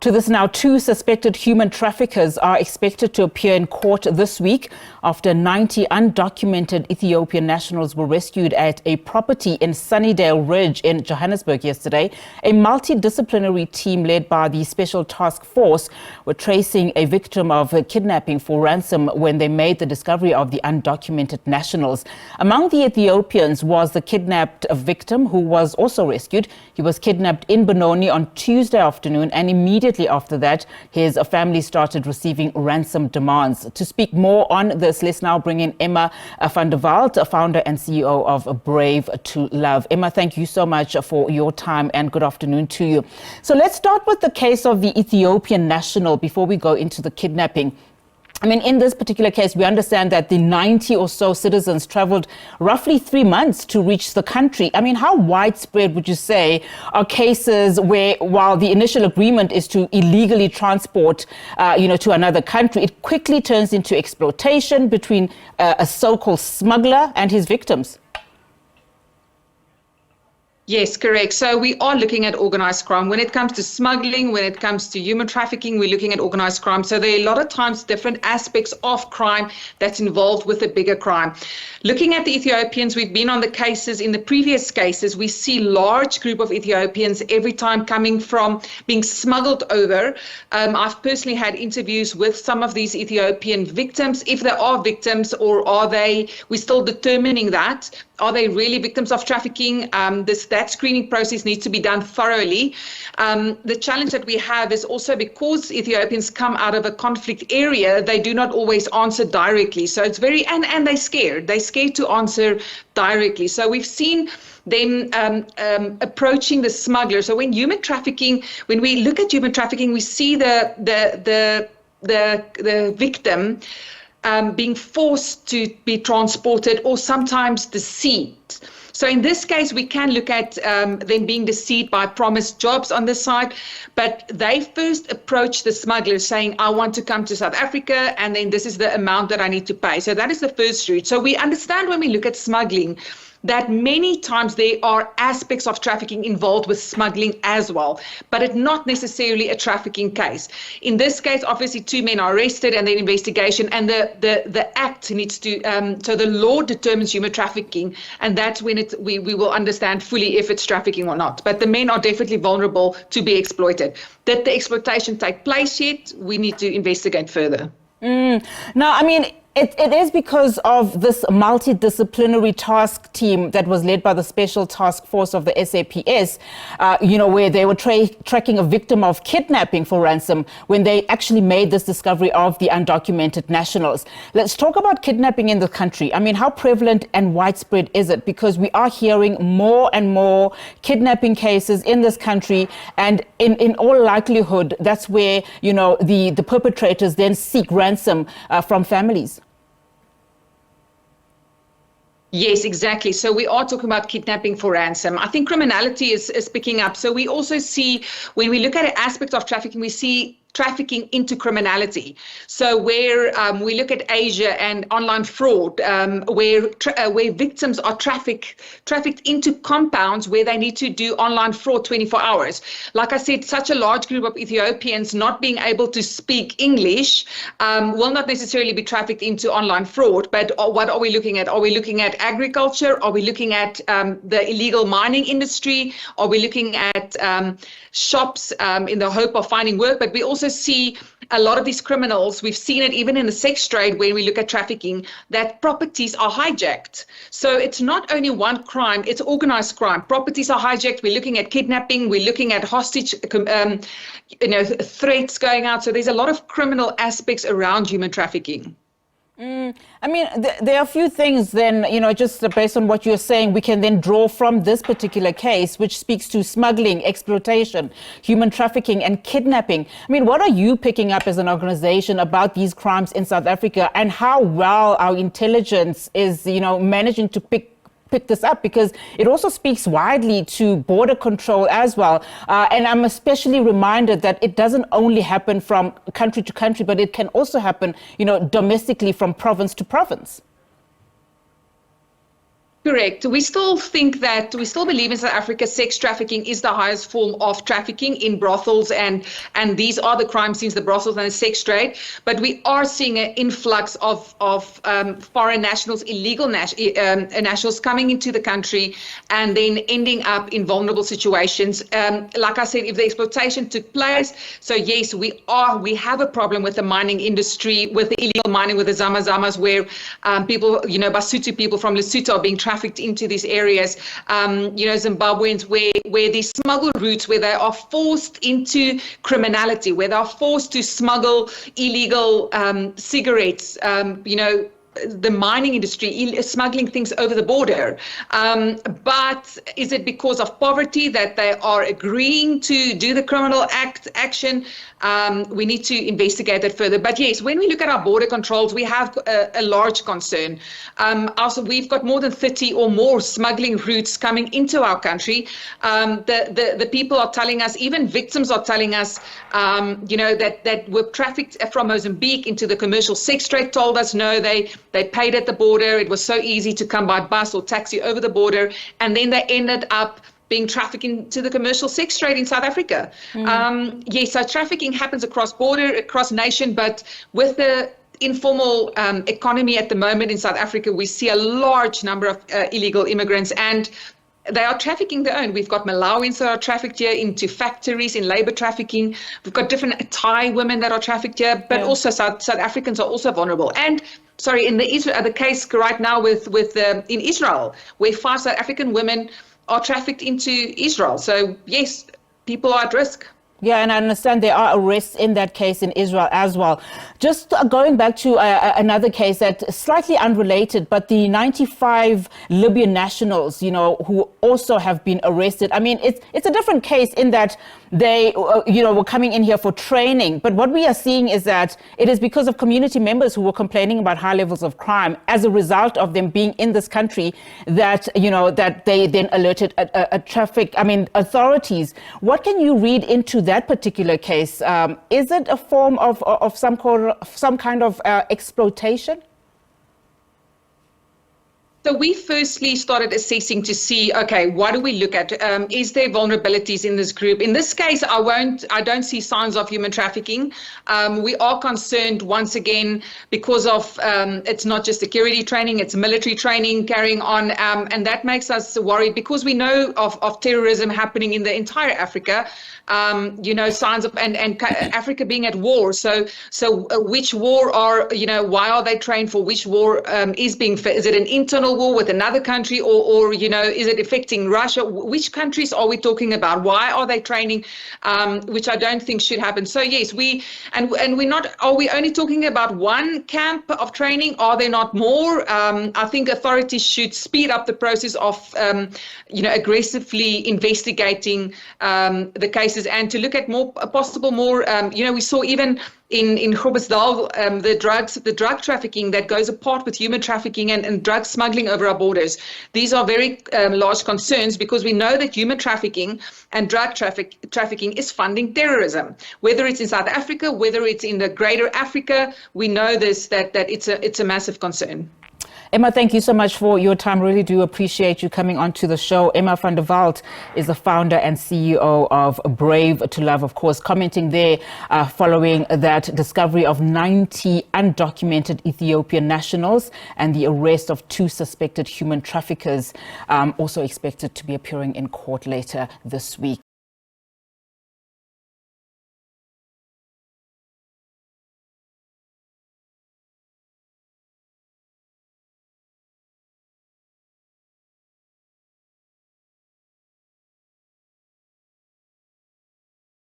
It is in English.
To this now, 2 suspected human traffickers are expected to appear in court this week after 90 undocumented Ethiopian nationals were rescued at a property in Sunnydale Ridge in Johannesburg yesterday. A multi-disciplinary team led by the Special Task Force were tracing a victim of kidnapping for ransom when they made the discovery of the undocumented nationals. Among the Ethiopians was the kidnapped victim who was also rescued. He was kidnapped in Benoni on Tuesday afternoon, and immediately after that, his family started receiving ransom demands. To speak more on this, let's now bring in Emma Van Der Walt, founder and CEO of Brave to Love. Emma, thank you so much for your time and good afternoon to you. So let's start with the case of the Ethiopian national before we go into the kidnapping. I mean, in this particular case, we understand that the 90 or so citizens traveled roughly 3 months to reach the country. I mean, how widespread would you say are cases where, while the initial agreement is to illegally transport, to another country, it quickly turns into exploitation between a so-called smuggler and his victims? Yes, correct. So we are looking at organized crime. When it comes to smuggling, when it comes to human trafficking, we're looking at organized crime. So there are a lot of times different aspects of crime that's involved with a bigger crime. Looking at the Ethiopians, we've been on the cases. In the previous cases, we see large group of Ethiopians every time coming from being smuggled over. I've personally had interviews with some of these Ethiopian victims. If they are victims, or we're still determining that. Are they really victims of trafficking? That screening process needs to be done thoroughly. The challenge that we have is also because Ethiopians come out of a conflict area, they do not always answer directly. So it's and they're scared. They're scared to answer directly. So we've seen them approaching the smuggler. So when we look at human trafficking, we see the victim being forced to be transported or sometimes deceived. So in this case, we can look at them being deceived by promised jobs on this side, but they first approach the smuggler saying, I want to come to South Africa, and then this is the amount that I need to pay. So that is the first route. So we understand when we look at smuggling that many times there are aspects of trafficking involved with smuggling as well, but it's not necessarily a trafficking case. In this case, obviously 2 men are arrested and then investigation, and the act needs to, so the law determines human trafficking, and that's when we will understand fully if it's trafficking or not. But the men are definitely vulnerable to be exploited. That the exploitation take place yet, we need to investigate further. Now, I mean, it is because of this multidisciplinary task team that was led by the Special Task Force of the SABC, where they were tracking a victim of kidnapping for ransom when they actually made this discovery of the undocumented nationals. Let's talk about kidnapping in the country. I mean, how prevalent and widespread is it? Because we are hearing more and more kidnapping cases in this country, and in all likelihood, that's where, the perpetrators then seek ransom from families. Yes, exactly. So we are talking about kidnapping for ransom. I think criminality is picking up. So we also see, when we look at an aspect of trafficking, we see trafficking into criminality. So where we look at Asia and online fraud, where victims are trafficked into compounds where they need to do online fraud 24 hours. Like I said, such a large group of Ethiopians not being able to speak English will not necessarily be trafficked into online fraud. But what are we looking at? Are we looking at agriculture? Are we looking at the illegal mining industry? Are we looking at shops in the hope of finding work? But we also see a lot of these criminals, we've seen it even in the sex trade when we look at trafficking, that properties are hijacked. So it's not only one crime, it's organized crime. Properties are hijacked. We're looking at kidnapping. We're looking at hostage threats going out. So there's a lot of criminal aspects around human trafficking. I mean, there are a few things then, just based on what you're saying, we can then draw from this particular case, which speaks to smuggling, exploitation, human trafficking and kidnapping. I mean, what are you picking up as an organization about these crimes in South Africa, and how well our intelligence is, managing to pick this up? Because it also speaks widely to border control as well. And I'm especially reminded that it doesn't only happen from country to country, but it can also happen, domestically from province to province. Correct. We still believe in South Africa sex trafficking is the highest form of trafficking in brothels, and these are the crime scenes, the brothels and the sex trade. But we are seeing an influx of foreign nationals, illegal nationals coming into the country and then ending up in vulnerable situations. Like I said, if the exploitation took place, so yes, we have a problem with the mining industry, with the illegal mining, with the zamazamas, where people, Basotho people from Lesotho are being trafficked into these areas, Zimbabweans, where these smuggle routes, where they are forced into criminality, where they are forced to smuggle illegal cigarettes, the mining industry, smuggling things over the border. But is it because of poverty that they are agreeing to do the criminal action? We need to investigate that further. But yes, when we look at our border controls, we have a large concern. Also, we've got more than 30 or more smuggling routes coming into our country. The people are telling us, even victims are telling us, that were trafficked from Mozambique into the commercial sex trade, told us no, they paid at the border. It was so easy to come by bus or taxi over the border, and then they ended up being trafficked into the commercial sex trade in South Africa. Yes, so trafficking happens across border, across nation, but with the informal economy at the moment in South Africa, we see a large number of illegal immigrants, and they are trafficking their own. We've got Malawians that are trafficked here into factories in labor trafficking. We've got different Thai women that are trafficked here, but also South Africans are also vulnerable. And sorry, in the case right now in Israel, where 5 South African women are trafficked into Israel. So yes, people are at risk. Yeah, and I understand there are arrests in that case in Israel as well. Just going back to another case that's slightly unrelated, but the 95 Libyan nationals, who also have been arrested. I mean, it's a different case in that they, were coming in here for training. But what we are seeing is that it is because of community members who were complaining about high levels of crime as a result of them being in this country that, that they then alerted authorities. What can you read into that particular case? Is it a form of some kind of exploitation? So we firstly started assessing to see, okay, what do we look at? Is there vulnerabilities in this group? In this case, I don't see signs of human trafficking. We are concerned once again because of it's not just security training, it's military training carrying on, and that makes us worried because we know of terrorism happening in the entire Africa. Signs of and Africa being at war. So which war are, why are they trained for? Which war is it an internal war with another country, or is it affecting Russia? Which countries are we talking about? Why are they training? Which I don't think should happen. So yes, are we only talking about one camp of training? Are there not more? I think authorities should speed up the process of aggressively investigating the cases, and to look at more, we saw even in Johannesburg, the drug trafficking that goes apart with human trafficking and drug smuggling over our borders. These are very large concerns because we know that human trafficking and drug trafficking is funding terrorism. Whether it's in South Africa, whether it's in the greater Africa, we know that it's a massive concern. Emma, thank you so much for your time. Really do appreciate you coming onto the show. Emma Van Der Walt is the founder and CEO of Brave to Love, of course, commenting there following that discovery of 90 undocumented Ethiopian nationals and the arrest of 2 suspected human traffickers, also expected to be appearing in court later this week.